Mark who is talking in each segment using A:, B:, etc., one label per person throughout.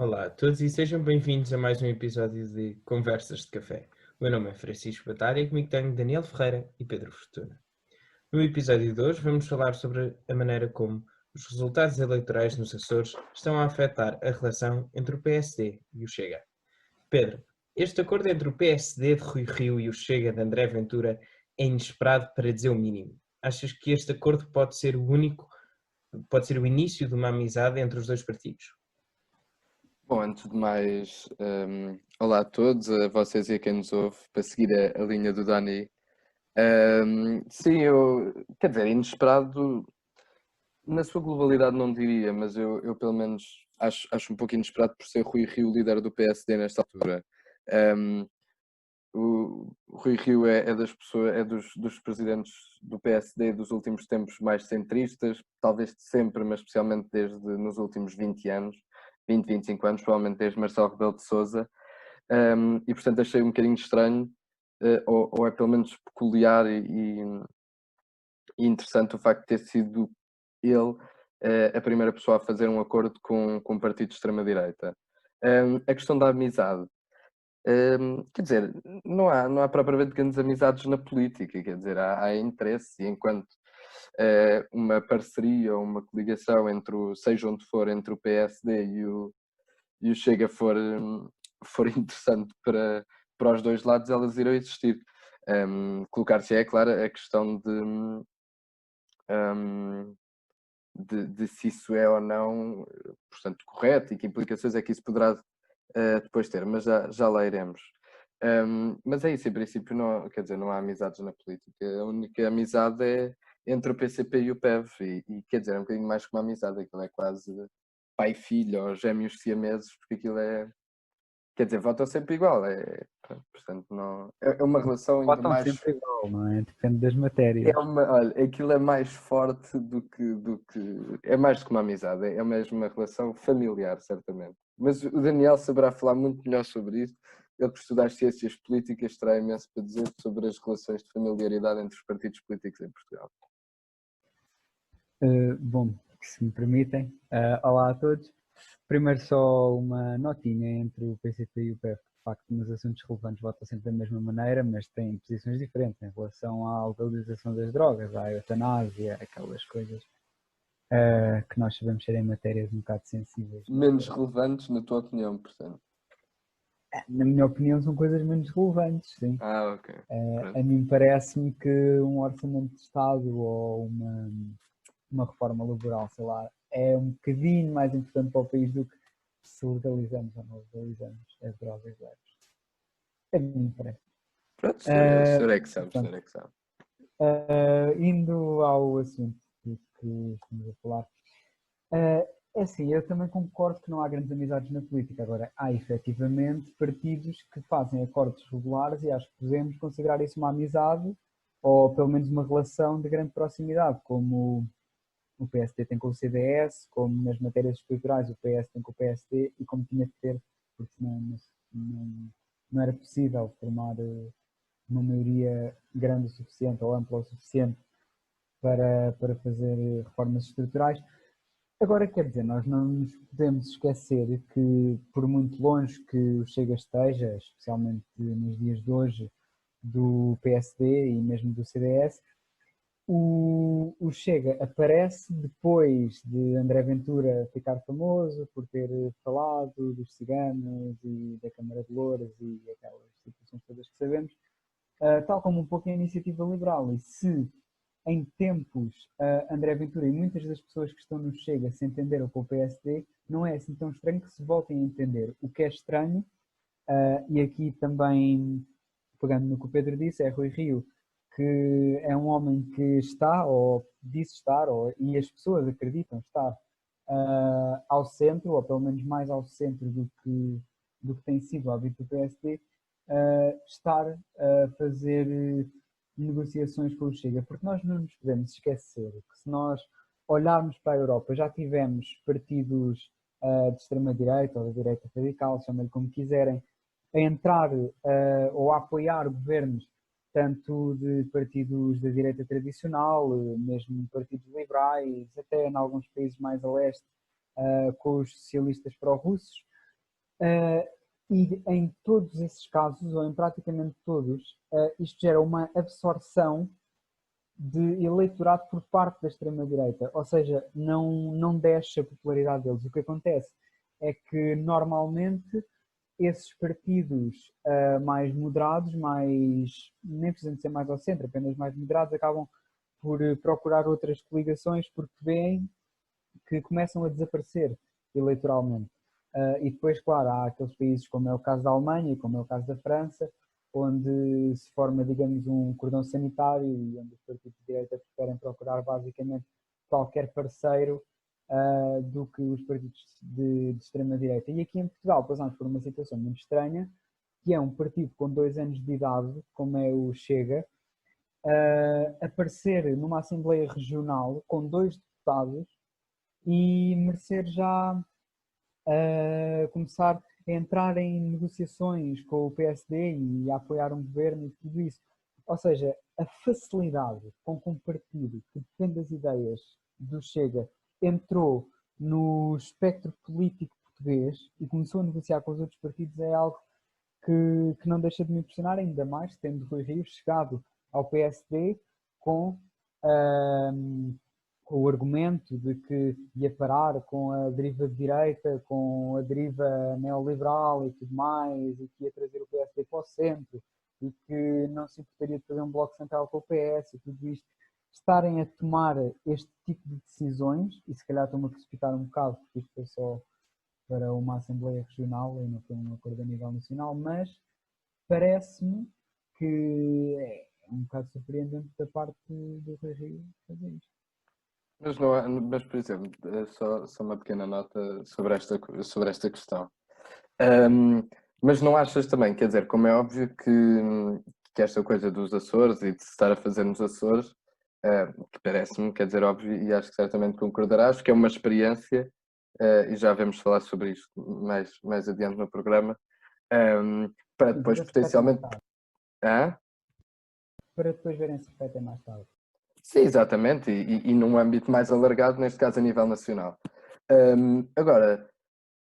A: Olá a todos e sejam bem-vindos a mais um episódio de Conversas de Café. O meu nome é Francisco Batalha e comigo tenho Daniel Ferreira e Pedro Fortuna. No episódio de hoje vamos falar sobre a maneira como os resultados eleitorais nos Açores estão a afetar a relação entre o PSD e o Chega. Pedro, este acordo entre o PSD de Rui Rio e o Chega de André Ventura é inesperado para dizer o mínimo. Achas que este acordo pode ser o início de uma amizade entre os dois partidos?
B: Bom, antes de mais, olá a todos, a vocês e a quem nos ouve, para seguir a linha do Dani. Sim, quer dizer, inesperado, na sua globalidade não diria, mas eu pelo menos acho um pouco inesperado por ser Rui Rio líder do PSD nesta altura. Um, o Rui Rio é das pessoas, é dos presidentes do PSD dos últimos tempos mais centristas, talvez de sempre, mas especialmente desde nos últimos 20 anos, 25 anos, provavelmente desde Marcelo Rebelo de Sousa. E portanto achei um bocadinho estranho, ou é pelo menos peculiar e interessante o facto de ter sido ele a primeira pessoa a fazer um acordo com um partido de extrema-direita. A questão da amizade. Quer dizer, não há propriamente grandes amizades na política, quer dizer, há interesse, e enquanto uma parceria ou uma coligação entre seja onde for, entre o PSD e o Chega for interessante para os dois lados, elas irão existir. Colocar-se é claro a questão hum, de se isso é ou não, portanto, correto e que implicações é que isso poderá depois ter, mas já lá iremos. Mas é isso, em princípio, não, quer dizer, não há amizades na política. A única amizade é entre o PCP e o PEV, e quer dizer, é um bocadinho mais que uma amizade, aquilo é quase pai e filho, ou gêmeos siameses, porque aquilo é, quer dizer, votam sempre igual, portanto, não, é uma relação ainda
C: Votam
B: mais.
C: sempre igual, não é? Depende das matérias.
B: Olha, aquilo é mais forte do que. É mais do que uma amizade, é mesmo uma relação familiar, certamente. Mas o Daniel saberá falar muito melhor sobre isso. Ele que estuda as ciências políticas terá imenso para dizer sobre as relações de familiaridade entre os partidos políticos em Portugal.
C: Bom, se me permitem, olá a todos. Primeiro só uma notinha entre o PCP e o PEV, que de facto nos assuntos relevantes votam sempre da mesma maneira, mas têm posições diferentes em relação à legalização das drogas, à eutanásia, aquelas coisas que nós sabemos serem matérias um bocado sensíveis.
B: Menos relevantes, na tua opinião, portanto.
C: Na minha opinião, são coisas menos relevantes, sim.
B: Ok.
C: A mim parece-me que um orçamento de Estado ou uma reforma laboral, sei lá, é um bocadinho mais importante para o país do que se legalizamos ou não legalizamos as drogas leves. A mim parece.
B: Pronto, o senhor é que sabe, o
C: Portanto,
B: senhor é que sabe.
C: indo ao assunto que estamos a falar, é assim, eu também concordo que não há grandes amizades na política. Agora, há efetivamente partidos que fazem acordos regulares e acho que podemos considerar isso uma amizade ou pelo menos uma relação de grande proximidade, como o PSD tem com o CDS, como nas matérias estruturais o PS tem com o PSD e como tinha de ter, porque senão não era possível formar uma maioria grande o suficiente ou ampla o suficiente para fazer reformas estruturais. Agora, quer dizer, nós não nos podemos esquecer que, por muito longe que o Chega esteja, especialmente nos dias de hoje, do PSD e mesmo do CDS, o Chega aparece depois de André Ventura ficar famoso por ter falado dos ciganos e da Câmara de Louras e aquelas situações todas que sabemos, tal como um pouco a iniciativa liberal. E se em tempos André Ventura e muitas das pessoas que estão no Chega se entenderam com o PSD, não é assim tão estranho que se voltem a entender. O que é estranho, e aqui também, pegando no que o Pedro disse, é Rui Rio, que é um homem que está, ou disse estar, e as pessoas acreditam estar ao centro, ou pelo menos mais ao centro do que tem sido o hábito do PSD, estar a fazer negociações com o Chega, porque nós não nos podemos esquecer que se nós olharmos para a Europa, já tivemos partidos de extrema-direita ou de direita radical, chamem-lhe como quiserem, a entrar ou a apoiar governos tanto de partidos da direita tradicional, mesmo partidos liberais, até em alguns países mais a leste, com os socialistas pró-russos. E em todos esses casos, ou em praticamente todos, isto gera uma absorção de eleitorado por parte da extrema-direita, ou seja, não desce a popularidade deles. O que acontece é que normalmente esses partidos mais moderados, nem precisam de ser mais ao centro, apenas mais moderados, acabam por procurar outras coligações porque veem que começam a desaparecer eleitoralmente. E depois, claro, há aqueles países como é o caso da Alemanha e como é o caso da França, onde se forma, digamos, um cordão sanitário e onde os partidos de direita preferem procurar basicamente qualquer parceiro do que os partidos de extrema-direita. E aqui em Portugal passamos por uma situação muito estranha, que é um partido com 2 anos de idade, como é o Chega, aparecer numa Assembleia Regional com 2 deputados e merecer já começar a entrar em negociações com o PSD e a apoiar um governo e tudo isso. Ou seja, a facilidade com que um partido que defende as ideias do Chega entrou no espectro político português e começou a negociar com os outros partidos é algo que não deixa de me impressionar, ainda mais tendo Rui Rio chegado ao PSD com o argumento de que ia parar com a deriva de direita, com a deriva neoliberal e tudo mais, e que ia trazer o PSD para o centro, e que não se importaria de fazer um bloco central com o PS e tudo isto, estarem a tomar este tipo de decisões, e se calhar estão a precipitar um bocado, porque isto foi só para uma Assembleia Regional e não foi um acordo a nível nacional, mas parece-me que é um bocado surpreendente da parte do Rui Rio fazer isto.
B: Mas, não há, mas, por exemplo, só uma pequena nota sobre esta questão. Mas não achas também, quer dizer, como é óbvio que esta coisa dos Açores e de se estar a fazer nos Açores, que parece-me, quer dizer, óbvio, e acho que certamente concordarás, que é uma experiência, e já vamos falar sobre isto mais adiante no programa, para depois potencialmente.
C: Para depois verem se repete mais tarde.
B: Sim, exatamente, e num âmbito mais alargado, neste caso a nível nacional. Agora,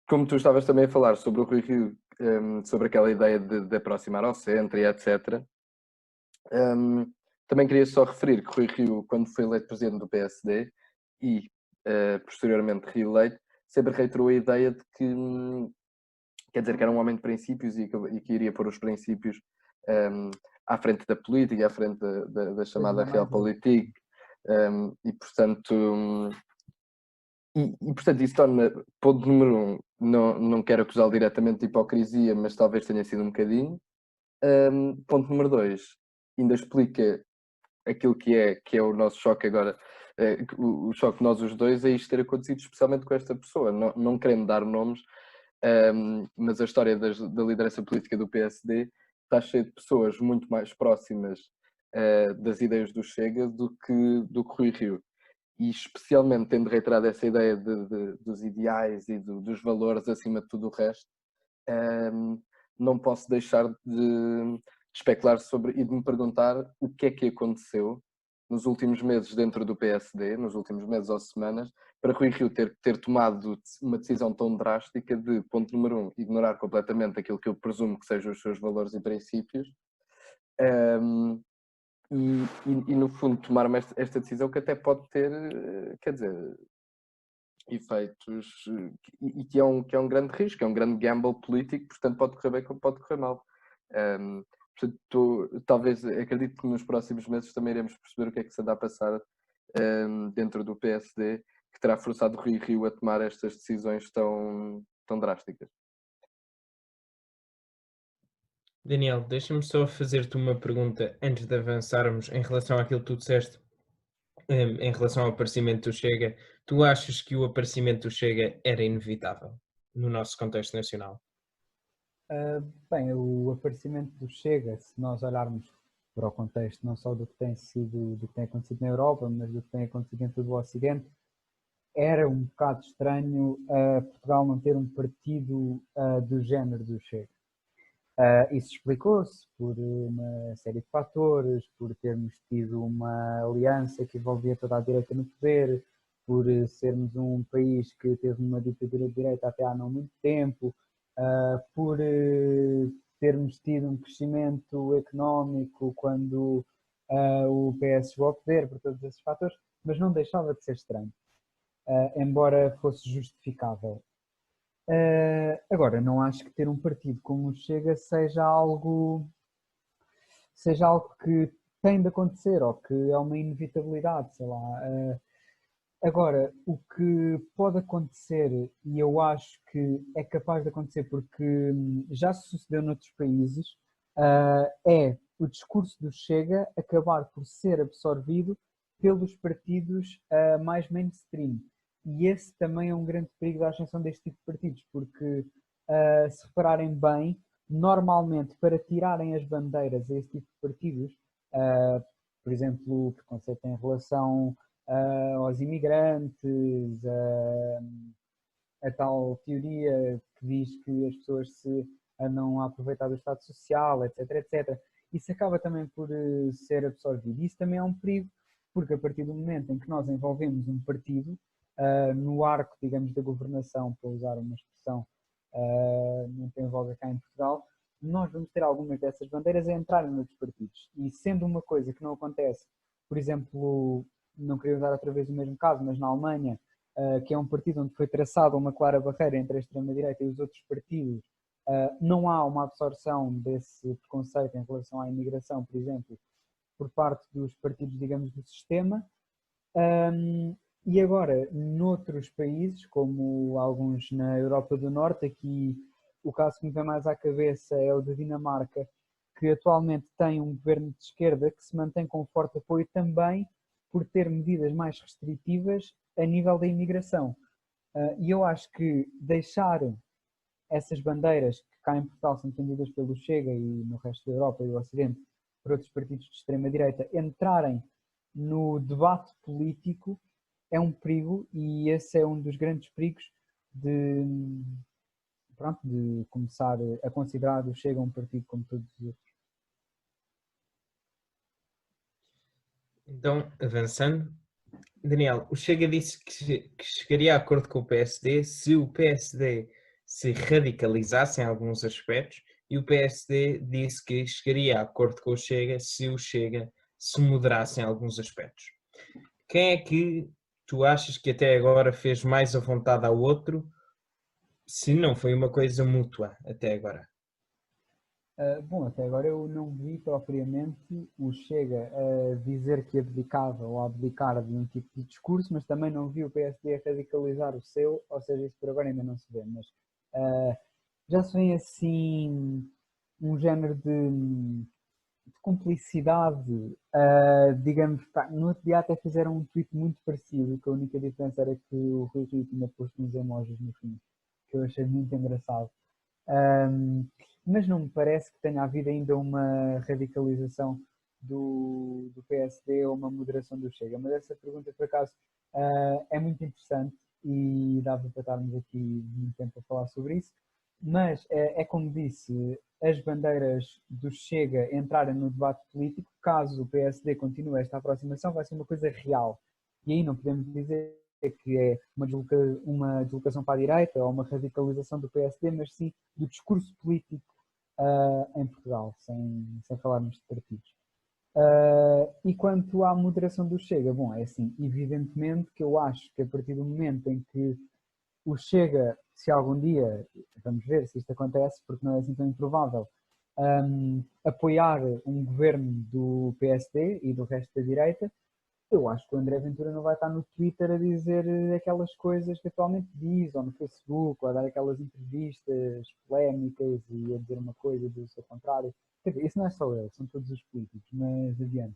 B: como tu estavas também a falar sobre o Rui Rio, sobre aquela ideia de aproximar ao centro e etc., também queria só referir que Rui Rio, quando foi eleito presidente do PSD e posteriormente reeleito, sempre reiterou a ideia de que, quer dizer, que era um homem de princípios e que iria pôr os princípios à frente da política, à frente da chamada realpolitik, e portanto isso torna, ponto número 1, não quero acusá-lo diretamente de hipocrisia, mas talvez tenha sido um bocadinho. Ponto número 2, ainda explica aquilo que é o nosso choque agora, o choque de nós os dois é isto ter acontecido especialmente com esta pessoa, não querendo dar nomes, mas a história da liderança política do PSD está cheia de pessoas muito mais próximas das ideias do Chega do que Rui Rio. E especialmente tendo reiterado essa ideia dos ideais e dos valores acima de tudo o resto, não posso deixar de especular sobre e de me perguntar o que é que aconteceu nos últimos meses dentro do PSD, nos últimos meses ou semanas, para Rui Rio ter tomado uma decisão tão drástica de, ponto número 1, ignorar completamente aquilo que eu presumo que sejam os seus valores e princípios, e no fundo tomar esta decisão que até pode ter, quer dizer, efeitos, e que é um grande risco, é um grande gamble político, portanto pode correr bem como pode correr mal. Portanto, talvez, acredito que nos próximos meses também iremos perceber o que é que se anda a passar dentro do PSD, que terá forçado Rui Rio a tomar estas decisões tão drásticas.
A: Daniel, deixa-me só fazer-te uma pergunta antes de avançarmos em relação àquilo que tu disseste, em relação ao aparecimento do Chega. Tu achas que o aparecimento do Chega era inevitável no nosso contexto nacional?
C: Bem, o aparecimento do Chega, se nós olharmos para o contexto não só do que tem acontecido na Europa, mas do que tem acontecido em todo o Ocidente, era um bocado estranho Portugal não ter um partido do género do Chega. Isso explicou-se por uma série de fatores, por termos tido uma aliança que envolvia toda a direita no poder, por sermos um país que teve uma ditadura de direita até há não muito tempo, por termos tido um crescimento económico quando o PS chegou ao poder, por todos esses fatores, mas não deixava de ser estranho, embora fosse justificável. Agora, não acho que ter um partido como o Chega seja algo que tem de acontecer ou que é uma inevitabilidade, sei lá. Agora, o que pode acontecer, e eu acho que é capaz de acontecer porque já se sucedeu noutros países, é o discurso do Chega acabar por ser absorvido pelos partidos mais mainstream. E esse também é um grande perigo da ascensão deste tipo de partidos, porque, se repararem bem, normalmente para tirarem as bandeiras a esse tipo de partidos, por exemplo, o preconceito em relação aos imigrantes, a tal teoria que diz que as pessoas se andam a aproveitar do Estado Social, etc, etc. Isso acaba também por ser absorvido. Isso também é um perigo, porque a partir do momento em que nós envolvemos um partido no arco, digamos, da governação, para usar uma expressão muito em voga cá em Portugal, nós vamos ter algumas dessas bandeiras a entrarem noutros partidos. E sendo uma coisa que não acontece, por exemplo, não queria usar outra vez o mesmo caso, mas na Alemanha, que é um partido onde foi traçada uma clara barreira entre a extrema-direita e os outros partidos, não há uma absorção desse preconceito em relação à imigração, por exemplo, por parte dos partidos, digamos, do sistema. E agora, noutros países, como alguns na Europa do Norte, aqui o caso que me vem mais à cabeça é o da Dinamarca, que atualmente tem um governo de esquerda que se mantém com forte apoio também por ter medidas mais restritivas a nível da imigração. E eu acho que deixar essas bandeiras que cá em Portugal são defendidas pelo Chega e no resto da Europa e do Ocidente por outros partidos de extrema-direita entrarem no debate político é um perigo, e esse é um dos grandes perigos de começar a considerar o Chega um partido como todos os outros.
A: Então, avançando, Daniel, o Chega disse que chegaria a acordo com o PSD se o PSD se radicalizasse em alguns aspectos, e o PSD disse que chegaria a acordo com o Chega se o Chega se moderasse em alguns aspectos. Quem é que tu achas que até agora fez mais a vontade ao outro, se não foi uma coisa mútua até agora?
C: Bom, até agora eu não vi propriamente o Chega a dizer que abdicava ou a abdicar de um tipo de discurso, mas também não vi o PSD a radicalizar o seu, ou seja, isso por agora ainda não se vê, mas já se vê assim um género de cumplicidade, digamos, no outro dia até fizeram um tweet muito parecido, que a única diferença era que o Rui Rio tinha posto uns emojis no fim, que eu achei muito engraçado. Mas não me parece que tenha havido ainda uma radicalização do PSD ou uma moderação do Chega. Mas essa pergunta, por acaso, é muito interessante e dava para estarmos aqui muito tempo a falar sobre isso. Mas é como disse, as bandeiras do Chega entrarem no debate político, caso o PSD continue esta aproximação, vai ser uma coisa real. E aí não podemos dizer que é uma deslocação para a direita ou uma radicalização do PSD, mas sim do discurso político em Portugal, sem falarmos de partidos. E quanto à moderação do Chega, bom, é assim, evidentemente que eu acho que a partir do momento em que o Chega, se algum dia, vamos ver se isto acontece, porque não é assim tão improvável, apoiar um governo do PSD e do resto da direita, eu acho que o André Ventura não vai estar no Twitter a dizer aquelas coisas que atualmente diz, ou no Facebook, ou a dar aquelas entrevistas polémicas e a dizer uma coisa e dizer o seu contrário. Quer dizer, isso não é só ele, são todos os políticos, mas adiante.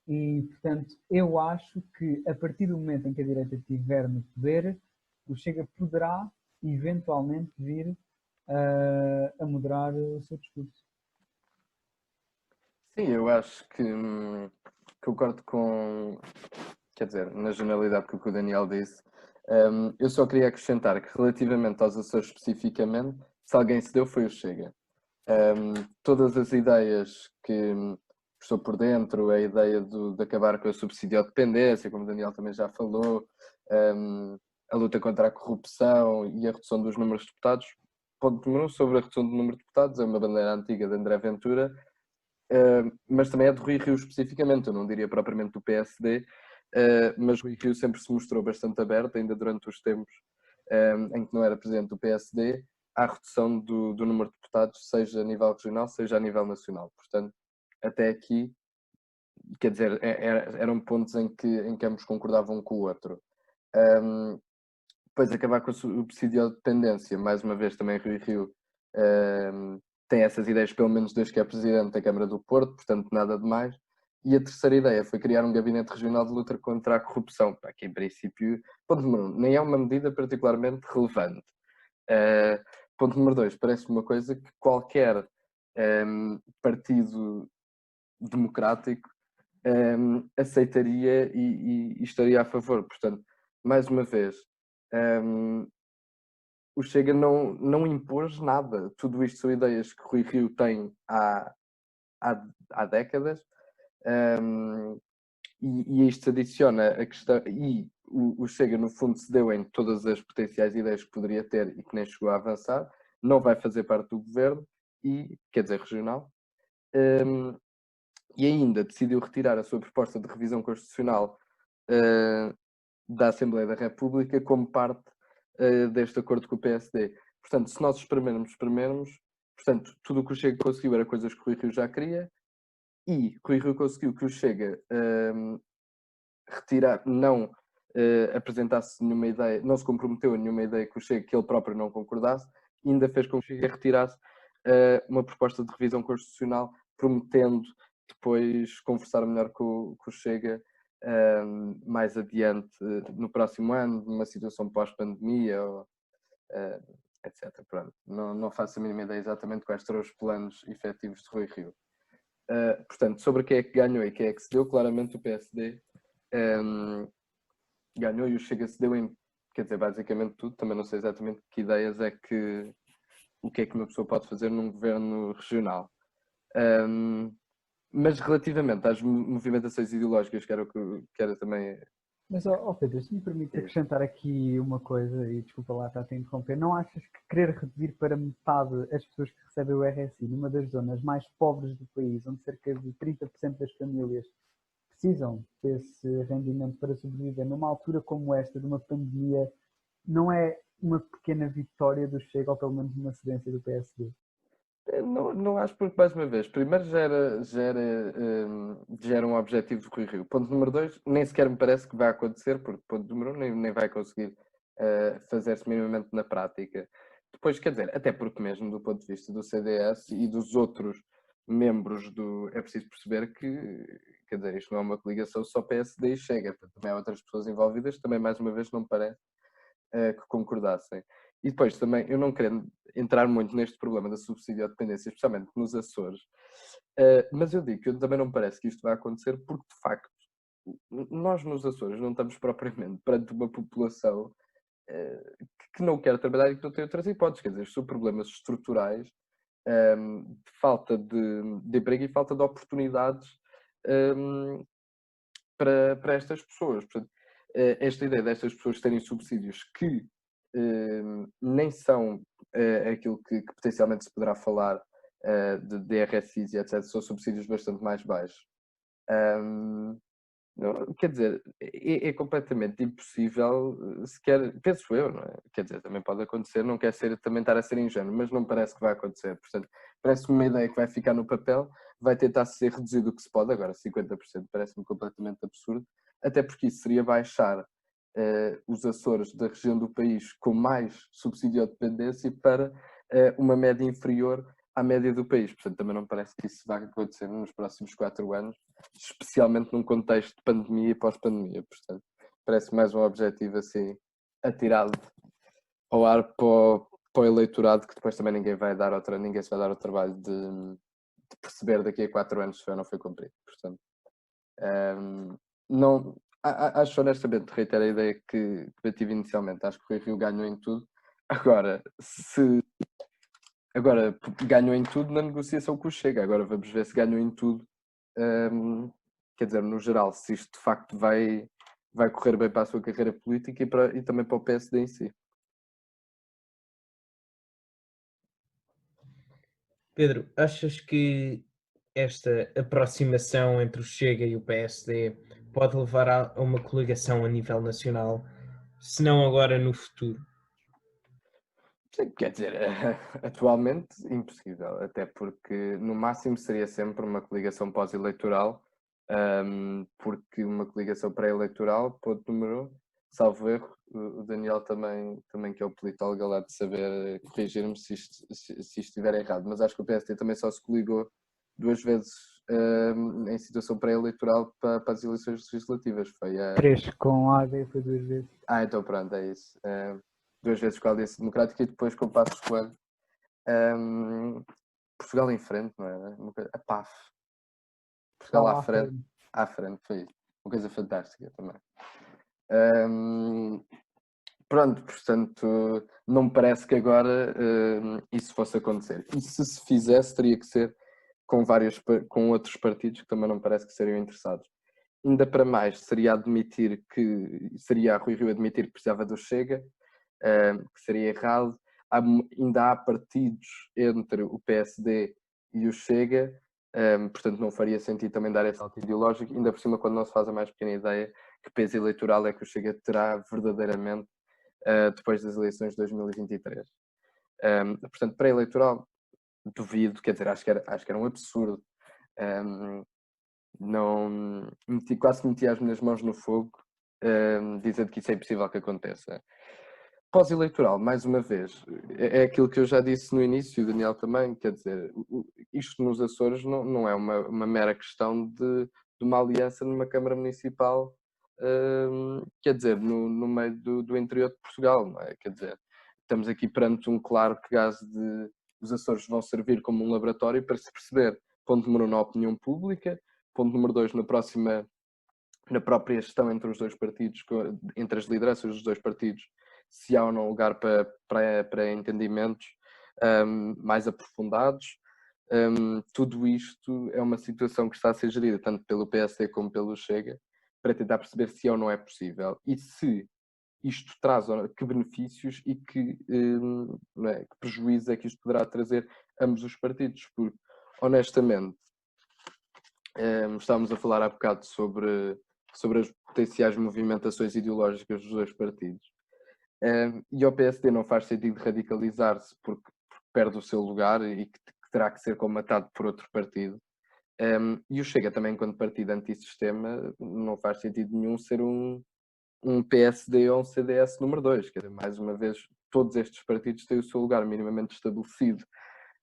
C: E, portanto, eu acho que a partir do momento em que a direita estiver no poder, o Chega poderá, eventualmente, vir a moderar o seu discurso.
B: Sim, eu acho que concordo com, quer dizer, na generalidade com o que o Daniel disse. Eu só queria acrescentar que relativamente aos Açores especificamente, se alguém se deu foi o Chega. Todas as ideias que estou por dentro, a ideia de acabar com a subsidiodependência, como o Daniel também já falou, a luta contra a corrupção e a redução dos números de deputados. Ponto número 1, sobre a redução do número de deputados, é uma bandeira antiga de André Ventura, mas também é de Rui Rio especificamente, eu não diria propriamente do PSD, mas Rui Rio sempre se mostrou bastante aberto, ainda durante os tempos em que não era presidente do PSD, à redução do número de deputados, seja a nível regional, seja a nível nacional. Portanto, até aqui, quer dizer, eram pontos em que ambos concordavam com o outro. Depois, acabar com a subsidiodependência, mais uma vez também Rui Rio tem essas ideias, pelo menos desde que é presidente da Câmara do Porto, portanto nada de mais. E a terceira ideia foi criar um gabinete regional de luta contra a corrupção, que em princípio, ponto número 1, nem é uma medida particularmente relevante. Ponto número 2, parece uma coisa que qualquer partido democrático aceitaria e estaria a favor. Portanto, mais uma vez, o Chega não impôs nada. Tudo isto são ideias que Rui Rio tem há décadas, e isto se adiciona a questão, e o Chega no fundo cedeu em todas as potenciais ideias que poderia ter e que nem chegou a avançar, não vai fazer parte do governo, e quer dizer regional, e ainda decidiu retirar a sua proposta de revisão constitucional da Assembleia da República como parte deste acordo com o PSD. Portanto, se nós espremermos, portanto, tudo o que o Chega conseguiu era coisas que o Rui Rio já queria, e Rui Rio conseguiu que o Chega retirar, não apresentasse nenhuma ideia, não se comprometeu a nenhuma ideia que o Chega, que ele próprio não concordasse, e ainda fez com que o Chega retirasse uma proposta de revisão constitucional, prometendo depois conversar melhor com o Chega mais adiante no próximo ano, numa situação pós-pandemia, etc. Pronto. Não faço a mínima ideia exatamente quais serão os planos efetivos de Rui Rio. Portanto, sobre quem é que ganhou e quem é que se deu, claramente o PSD ganhou e o Chega se deu em, quer dizer, basicamente tudo. Também não sei exatamente que ideias o que é que uma pessoa pode fazer num governo regional. Mas relativamente às movimentações ideológicas, que era também...
C: Mas, Pedro, se me permite acrescentar aqui uma coisa, e desculpa lá estar a interromper, não achas que querer reduzir para metade as pessoas que recebem o RSI numa das zonas mais pobres do país, onde cerca de 30% das famílias precisam desse rendimento para sobreviver, numa altura como esta, de uma pandemia, não é uma pequena vitória do Chega, ou pelo menos uma cedência do PSD?
B: Não acho, porque, mais uma vez, primeiro já era um objetivo do Rui Rio. Ponto número 2, nem sequer me parece que vai acontecer, porque ponto número 1 nem vai conseguir fazer-se minimamente na prática. Depois, quer dizer, até porque mesmo do ponto de vista do CDS e dos outros membros é preciso perceber que, quer dizer, isto não é uma coligação só PSD e Chega, também há outras pessoas envolvidas, também mais uma vez não me parece que concordassem. E depois também, eu não querendo entrar muito neste problema da subsidiodependência, especialmente nos Açores, mas eu digo que eu também não me parece que isto vai acontecer porque, de facto, nós nos Açores não estamos propriamente perante uma população que não quer trabalhar e que não tem outras hipóteses. Quer dizer, são problemas estruturais de falta de emprego e falta de oportunidades para estas pessoas. Portanto, esta ideia destas pessoas terem subsídios que nem são aquilo que potencialmente se poderá falar de RSIs e etc., são subsídios bastante mais baixos. Quer dizer, é completamente impossível, sequer, penso eu, não é? Quer dizer, também pode acontecer, não quer também estar a ser ingênuo, mas não parece que vai acontecer. Portanto, parece-me uma ideia que vai ficar no papel, vai tentar ser reduzido o que se pode, agora 50% parece-me completamente absurdo, até porque isso seria baixar os Açores da região do país com mais subsidiodependência para uma média inferior à média do país. Portanto, também não parece que isso vai acontecer nos próximos 4 anos, especialmente num contexto de pandemia e pós-pandemia. Portanto, parece mais um objetivo assim atirado ao ar para o eleitorado, que depois também ninguém se vai dar ao trabalho de perceber daqui a 4 anos se foi ou não foi cumprido. Portanto, não, acho honestamente, reitero a ideia que eu tive inicialmente, acho que o Rui Rio ganhou em tudo. Agora ganhou em tudo na negociação com o Chega. Agora vamos ver se ganhou em tudo. Quer dizer, no geral, se isto de facto vai vai correr bem para a sua carreira política e também para o PSD em si.
A: Pedro, achas que esta aproximação entre o Chega e o PSD pode levar a uma coligação a nível nacional, se não agora no futuro?
B: Sim, quer dizer, atualmente impossível, até porque no máximo seria sempre uma coligação pós-eleitoral, porque uma coligação pré-eleitoral, ponto número 1, salvo erro, o Daniel também que é o politólogo, ele há de saber corrigir-me se isto estiver errado, mas acho que o PSD também só se coligou 2 vezes em situação pré-eleitoral para as eleições legislativas. Foi a...
C: 3 com a AD foi 2 vezes.
B: Então pronto, é isso. 2 vezes com a Aliança Democrática e depois com o Passos Coelho. Portugal em frente, não é? A PAF. Portugal à frente, foi isso. Uma coisa fantástica também. Pronto, portanto, não me parece que agora isso fosse acontecer. E se fizesse, teria que ser com outros partidos que também não parece que seriam interessados. Ainda para mais, seria a Rui Rio admitir que precisava do Chega, que seria errado. Ainda há partidos entre o PSD e o Chega, portanto não faria sentido também dar esse salto ideológico, ainda por cima quando não se faz a mais pequena ideia que peso eleitoral é que o Chega terá verdadeiramente depois das eleições de 2023. Portanto, pré-eleitoral, duvido, quer dizer, acho que era um absurdo. Não quase meti as minhas mãos no fogo, dizendo que isso é impossível que aconteça. Pós-eleitoral, mais uma vez, é aquilo que eu já disse no início, o Daniel também, quer dizer, isto nos Açores não é uma mera questão de uma aliança numa Câmara Municipal, quer dizer, no meio do interior de Portugal, não é? Quer dizer, estamos aqui perante um claro caso de os Açores vão servir como um laboratório para se perceber, ponto número 1, na opinião pública, ponto número 2, na própria gestão entre os dois partidos, entre as lideranças dos dois partidos, se há ou não lugar para entendimentos mais aprofundados. Tudo isto é uma situação que está a ser gerida tanto pelo PSD como pelo Chega, para tentar perceber se é ou não é possível e se isto traz que benefícios e que prejuízo é que isto poderá trazer a ambos os partidos, porque honestamente estávamos a falar há bocado sobre as potenciais movimentações ideológicas dos dois partidos. E ao PSD não faz sentido radicalizar-se porque perde o seu lugar e que terá que ser combatado por outro partido. E o Chega também, enquanto partido antissistema, não faz sentido nenhum ser um PSD ou um CDS número 2. Quer dizer, mais uma vez, todos estes partidos têm o seu lugar minimamente estabelecido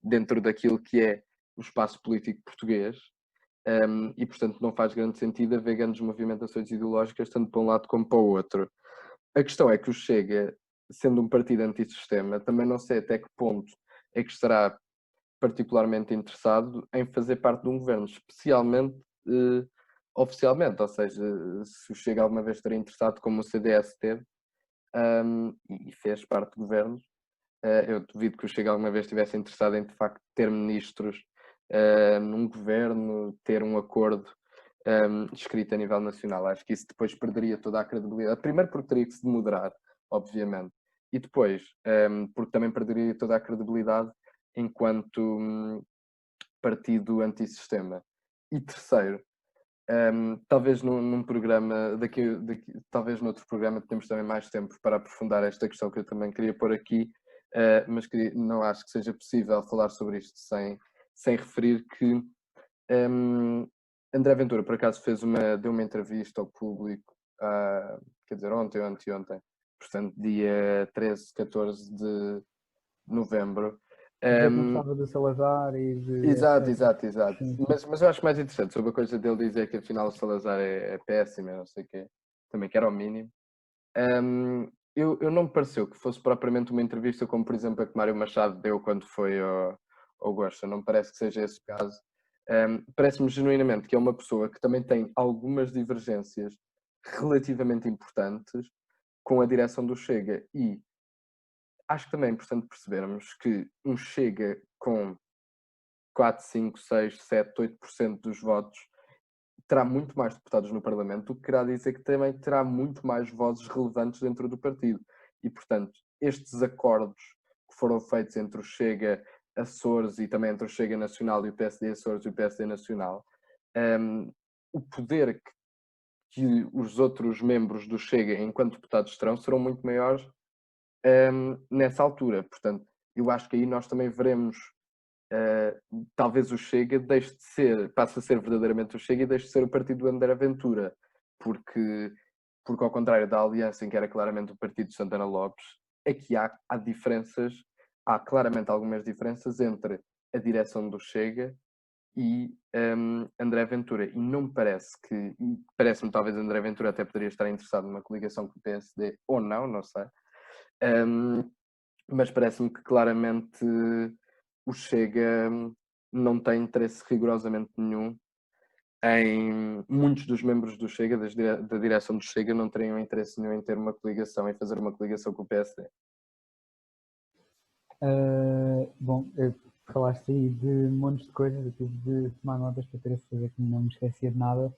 B: dentro daquilo que é o espaço político português. E, portanto, não faz grande sentido haver grandes movimentações ideológicas, tanto para um lado como para o outro. A questão é que o Chega, sendo um partido antissistema, também não sei até que ponto é que estará particularmente interessado em fazer parte de um governo, especialmente oficialmente, ou seja, se o Chega alguma vez estaria interessado, como o CDS teve, e fez parte de governos, eu duvido que o Chega alguma vez estivesse interessado em, de facto, ter ministros num governo, ter um acordo escrito a nível nacional. Acho que isso depois perderia toda a credibilidade. Primeiro porque teria que se moderar, obviamente, e depois porque também perderia toda a credibilidade enquanto partido antissistema. E terceiro, talvez num programa, talvez noutro programa tenhamos também mais tempo para aprofundar esta questão que eu também queria pôr aqui, mas não acho que seja possível falar sobre isto sem referir que André Ventura, por acaso, deu uma entrevista ao público, quer dizer, ontem ou anteontem, portanto, dia 13, 14 de novembro.
C: Dizer que não gostava do Salazar e de
B: Exato.
C: etc. Sim.
B: Mas eu acho mais interessante sobre a coisa dele dizer que afinal o Salazar é péssimo, não sei o quê, também que era o mínimo. Eu não me pareceu que fosse propriamente uma entrevista como, por exemplo, a que Mário Machado deu quando foi ao Gosta. Não me parece que seja esse o caso. Parece-me genuinamente que é uma pessoa que também tem algumas divergências relativamente importantes com a direção do Chega. E acho que também é importante percebermos que um Chega com 4, 5, 6, 7, 8% dos votos terá muito mais deputados no Parlamento, o que querá dizer que também terá muito mais vozes relevantes dentro do partido. E, portanto, estes acordos que foram feitos entre o Chega, Açores e também entre o Chega Nacional e o PSD Açores e o PSD Nacional, o poder que os outros membros do Chega, enquanto deputados, terão, serão muito maiores nessa altura. Portanto, eu acho que aí nós também veremos, talvez o Chega deixe de ser, passe a ser verdadeiramente o Chega e deixe de ser o partido do André Ventura, porque ao contrário da Aliança, em que era claramente o partido de Santana Lopes, aqui há diferenças, há claramente algumas diferenças entre a direção do Chega e André Ventura. E não me parece que, parece-me talvez André Ventura até poderia estar interessado numa coligação com o PSD, ou não, não sei. Mas parece-me que claramente o Chega não tem interesse rigorosamente nenhum em muitos dos membros do Chega, da direção do Chega, não teriam interesse nenhum em ter uma coligação, em fazer uma coligação com o PSD.
C: Bom, falaste aí de montes de coisas, eu tive de tomar notas para ter a certeza que não me esquecia de nada.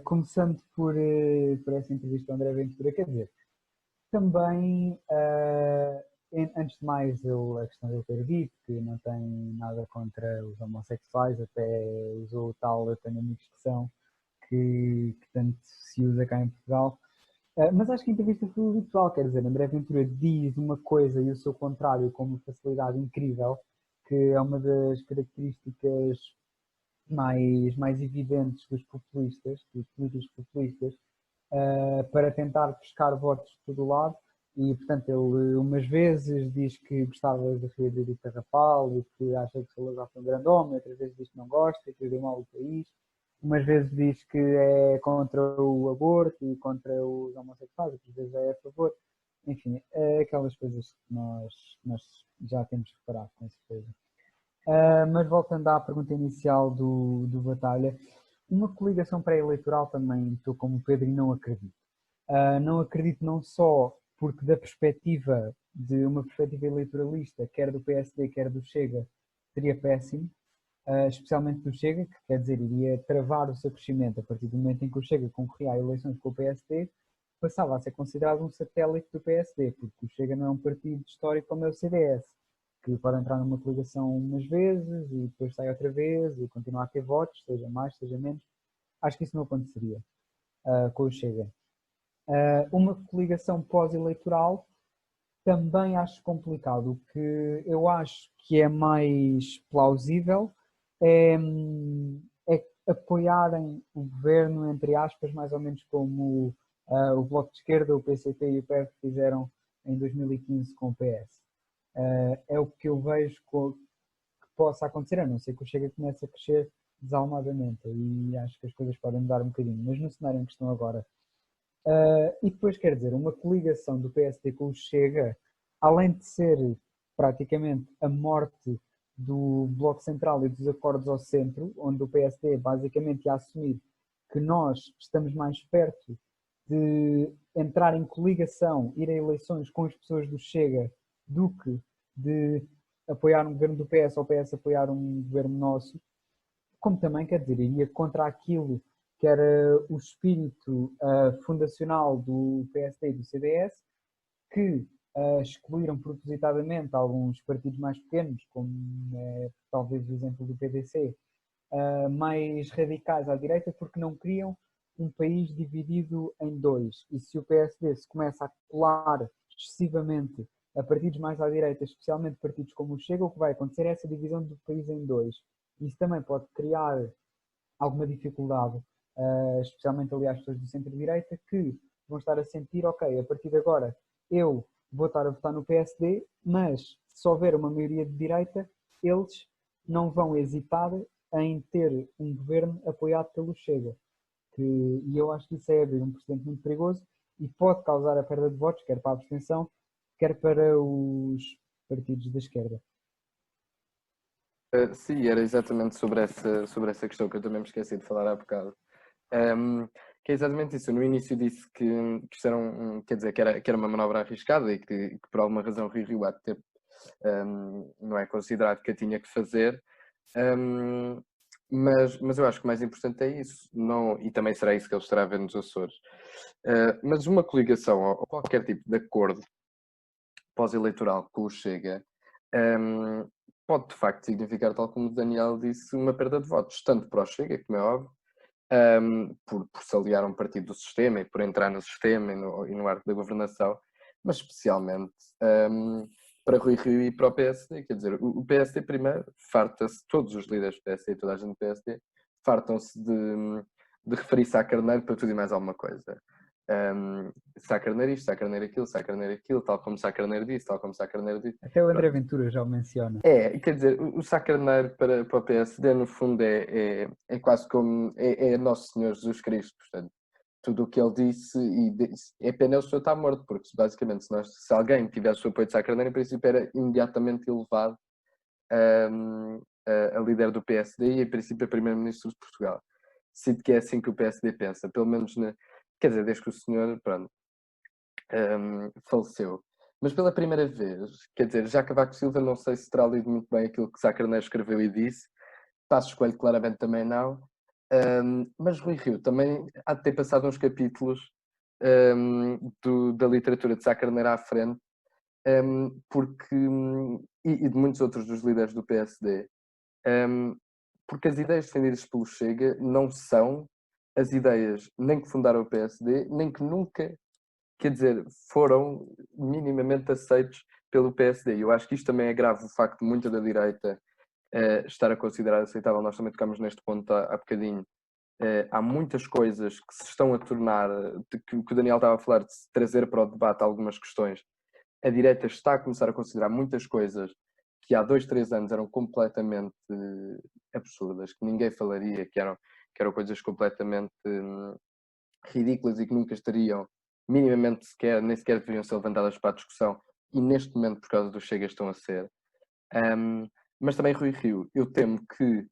C: Começando por essa entrevista ao André Ventura, quer dizer, também, antes de mais, a questão de ele ter dito que não tem nada contra os homossexuais, até usou o tal "eu tenho amigos que são", que tanto se usa cá em Portugal. Mas acho que a entrevista foi habitual, quer dizer, André Ventura diz uma coisa e o seu contrário com uma facilidade incrível, que é uma das características mais evidentes dos populistas, dos políticos populistas, para tentar pescar votos de todo lado. E, portanto, ele umas vezes diz que gostava de reabrir o Carrapal e que acha que Salazar foi um grande homem, outras vezes diz que não gosta, que deu mal o país. Umas vezes diz que é contra o aborto e contra os homossexuais, outras vezes é a favor. Enfim, aquelas coisas que nós já temos reparado, com certeza. Mas voltando à pergunta inicial do Batalha, uma coligação pré-eleitoral também estou como o Pedro e não acredito. Não acredito não só porque da perspectiva de uma perspectiva eleitoralista, quer do PSD, quer do Chega, seria péssimo, especialmente do Chega, que quer dizer, iria travar o seu crescimento a partir do momento em que o Chega concorria a eleições com o PSD, passava a ser considerado um satélite do PSD, porque o Chega não é um partido histórico como é o CDS, que pode entrar numa coligação umas vezes e depois sai outra vez e continuar a ter votos, seja mais, seja menos. Acho que isso não aconteceria com o Chega. Uma coligação pós-eleitoral também acho complicado. O que eu acho que é mais plausível é apoiarem o governo, entre aspas, mais ou menos como o Bloco de Esquerda, o PCP e o PEV fizeram em 2015 com o PS. É o que eu vejo que possa acontecer, a não ser que o Chega comece a crescer desalmadamente, e acho que as coisas podem mudar um bocadinho, mas no cenário em que estão agora. E depois, quer dizer, uma coligação do PSD com o Chega, além de ser praticamente a morte do Bloco Central e dos acordos ao centro, onde o PSD basicamente ia assumir que nós estamos mais perto de entrar em coligação, ir a eleições com as pessoas do Chega, do que de apoiar um governo do PS ou o PS apoiar um governo nosso, como também, quer dizer, iria contra aquilo que era o espírito fundacional do PSD e do CDS, que excluíram propositadamente alguns partidos mais pequenos, como talvez o exemplo do PDC, mais radicais à direita, porque não queriam um país dividido em dois. E se o PSD se começa a colar excessivamente a partidos mais à direita, especialmente partidos como o Chega, o que vai acontecer é essa divisão do país em dois. Isso também pode criar alguma dificuldade, especialmente, aliás, pessoas do centro-direita, que vão estar a sentir, ok, a partir de agora eu vou estar a votar no PSD, mas se houver uma maioria de direita, eles não vão hesitar em ter um governo apoiado pelo Chega. E eu acho que isso é abrir um precedente muito perigoso e pode causar a perda de votos, quer para a abstenção, quer para os partidos da esquerda.
B: Sim, era exatamente sobre essa questão que eu também me esqueci de falar há bocado. Que é exatamente isso. Eu no início disse que isto era quer dizer, que era uma manobra arriscada e que por alguma razão Rio Ave não é considerado que a tinha que fazer. mas eu acho que o mais importante é isso, não, e também será isso que ele estará a ver nos Açores. Mas uma coligação ou qualquer tipo de acordo pós-eleitoral com o Chega pode de facto significar, tal como o Daniel disse, uma perda de votos, tanto para o Chega, como é óbvio, por se aliar a um partido do sistema e por entrar no sistema e no arco da governação, mas especialmente para Rui Rio e para o PSD. Quer dizer, o PSD primeiro farta-se, todos os líderes do PSD e toda a gente do PSD, fartam-se de referir Sá Carneiro para tudo e mais alguma coisa. Sá Carneiro isto, Sá Carneiro aquilo, Sá Carneiro aquilo, tal como Sá Carneiro disse, tal como Sá Carneiro disse.
C: Até o André Ventura já o menciona.
B: Quer dizer, o Sá Carneiro para o PSD, no fundo, é quase como é Nosso Senhor Jesus Cristo. Portanto, tudo o que ele disse, é pena o senhor estar morto, porque basicamente, se alguém tivesse o apoio de Sá Carneiro, em princípio era imediatamente elevado a líder do PSD e, em princípio, a primeiro-ministro de Portugal. Sinto que é assim que o PSD pensa, pelo menos, quer dizer, desde que o senhor, pronto, faleceu. Mas pela primeira vez, quer dizer, já Cavaco Silva não sei se terá lido muito bem aquilo que Sá Carneiro escreveu e disse, Passos Coelho claramente também não, mas Rui Rio também há de ter passado uns capítulos da literatura de Sá Carneiro à frente, porque, e de muitos outros dos líderes do PSD, porque as ideias defendidas pelo Chega não são as ideias nem que fundaram o PSD, nem que nunca, quer dizer, foram minimamente aceitos pelo PSD. E eu acho que isto também é grave, o facto de muita da direita estar a considerar aceitável. Nós também tocámos neste ponto há bocadinho. Há muitas coisas que se estão a tornar, que o Daniel estava a falar, de se trazer para o debate algumas questões. A direita está a começar a considerar muitas coisas que há 2, 3 anos eram completamente absurdas, que ninguém falaria, que eram coisas completamente ridículas e que nunca estariam minimamente nem sequer deveriam ser levantadas para a discussão, e neste momento, por causa do Chega, estão a ser. Mas também, Rui Rio, eu temo que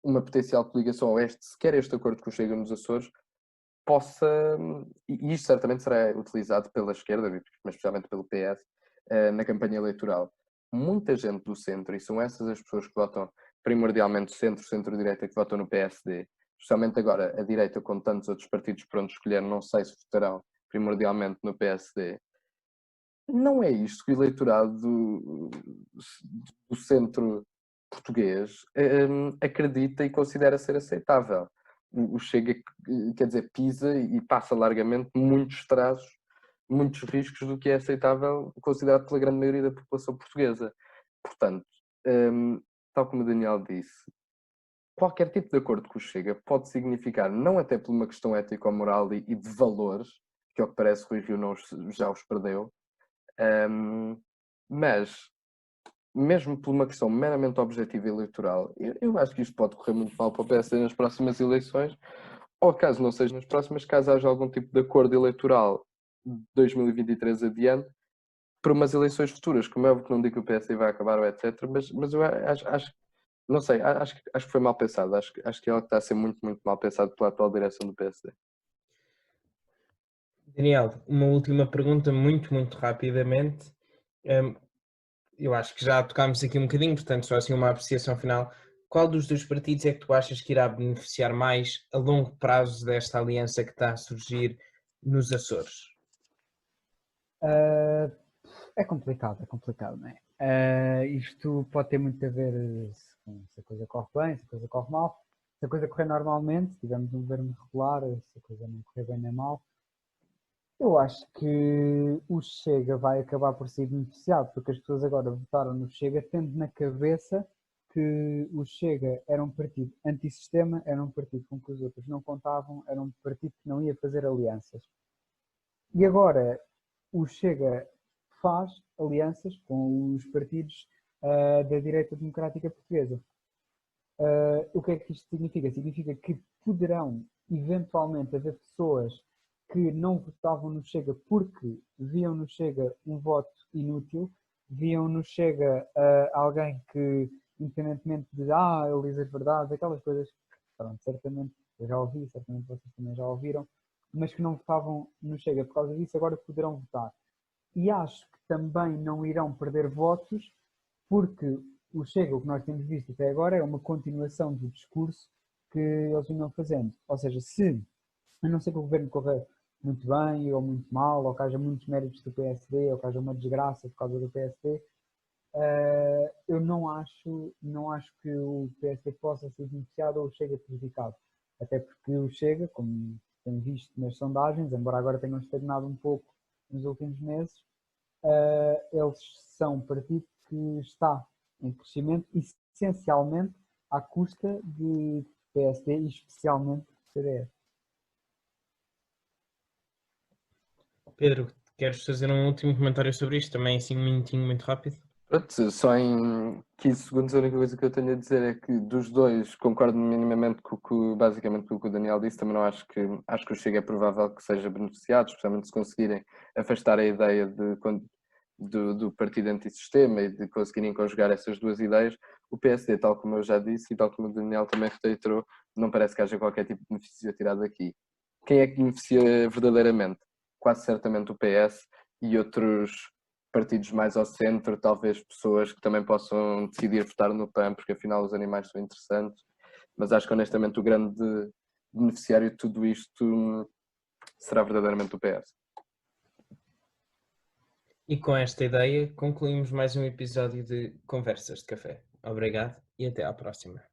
B: uma potencial coligação ao este, sequer este acordo que o Chega nos Açores, possa, e isto certamente será utilizado pela esquerda, mas especialmente pelo PS, na campanha eleitoral. Muita gente do centro, e são essas as pessoas que votam primordialmente centro-direita, que votam no PSD, especialmente agora a direita com tantos outros partidos por onde escolher, não sei se votarão primordialmente no PSD. Não é isto que o eleitorado do centro português acredita e considera ser aceitável. O Chega, quer dizer, pisa e passa largamente muitos trazos, muitos riscos do que é aceitável, considerado pela grande maioria da população portuguesa. Portanto, tal como o Daniel disse, qualquer tipo de acordo que o Chega pode significar, não até por uma questão ético-moral e de valores, que ao que parece Rui Rio já os perdeu, mas mesmo por uma questão meramente objetiva e eleitoral, eu acho que isto pode correr muito mal para o PSD nas próximas eleições, ou caso não seja nas próximas, caso haja algum tipo de acordo eleitoral de 2023 adiante, para umas eleições futuras, como é óbvio que não digo que o PSD vai acabar ou etc, mas eu acho não sei, acho que foi mal pensado, acho que é algo que está a ser muito, muito mal pensado pela atual direção do PSD.
A: Daniel, uma última pergunta, muito, muito rapidamente. Eu acho que já tocámos aqui um bocadinho, portanto, só assim uma apreciação final. Qual dos dois partidos é que tu achas que irá beneficiar mais a longo prazo desta aliança que está a surgir nos Açores?
C: É complicado, não é? Isto pode ter muito a ver se a coisa corre bem, se a coisa corre mal. Se a coisa correr normalmente, se tivermos um governo regular, se a coisa não correr bem nem mal, eu acho que o Chega vai acabar por ser beneficiado, porque as pessoas agora votaram no Chega tendo na cabeça que o Chega era um partido antissistema, era um partido com que os outros não contavam, era um partido que não ia fazer alianças. E agora o Chega faz alianças com os partidos da direita democrática portuguesa. O que é que isto significa? Significa que poderão eventualmente haver pessoas que não votavam no Chega porque viam no Chega um voto inútil, viam no Chega alguém que, independentemente de ele diz as verdades, aquelas coisas que, pronto, certamente eu já ouvi, certamente vocês também já ouviram, mas que não votavam no Chega por causa disso, agora poderão votar. E acho que também não irão perder votos porque o Chega, o que nós temos visto até agora é uma continuação do discurso que eles vinham fazendo. Ou seja, se, a não ser que o governo corra muito bem ou muito mal, ou que haja muitos méritos do PSD, ou que haja uma desgraça por causa do PSD, eu não acho que o PSD possa ser beneficiado ou o Chega prejudicado. Até porque o Chega, como tem visto nas sondagens, embora agora tenham estagnado um pouco nos últimos meses, eles são um partido que está em crescimento, essencialmente à custa de PSD e especialmente CDS.
A: Pedro, queres fazer um último comentário sobre isto? Também assim um minutinho muito rápido.
B: Pronto, só em 15 segundos a única coisa que eu tenho a dizer é que dos dois concordo minimamente basicamente com o que o Daniel disse. Também não acho que o Chega é provável que seja beneficiado, especialmente se conseguirem afastar a ideia do partido antissistema e de conseguirem conjugar essas duas ideias. O PSD, tal como eu já disse e tal como o Daniel também reiterou, não parece que haja qualquer tipo de benefício a tirar daqui. Quem é que beneficia verdadeiramente? Quase certamente o PS e outros partidos mais ao centro, talvez pessoas que também possam decidir votar no PAN, porque afinal os animais são interessantes, mas acho que honestamente o grande beneficiário de tudo isto será verdadeiramente o PS.
A: E com esta ideia concluímos mais um episódio de Conversas de Café. Obrigado e até à próxima.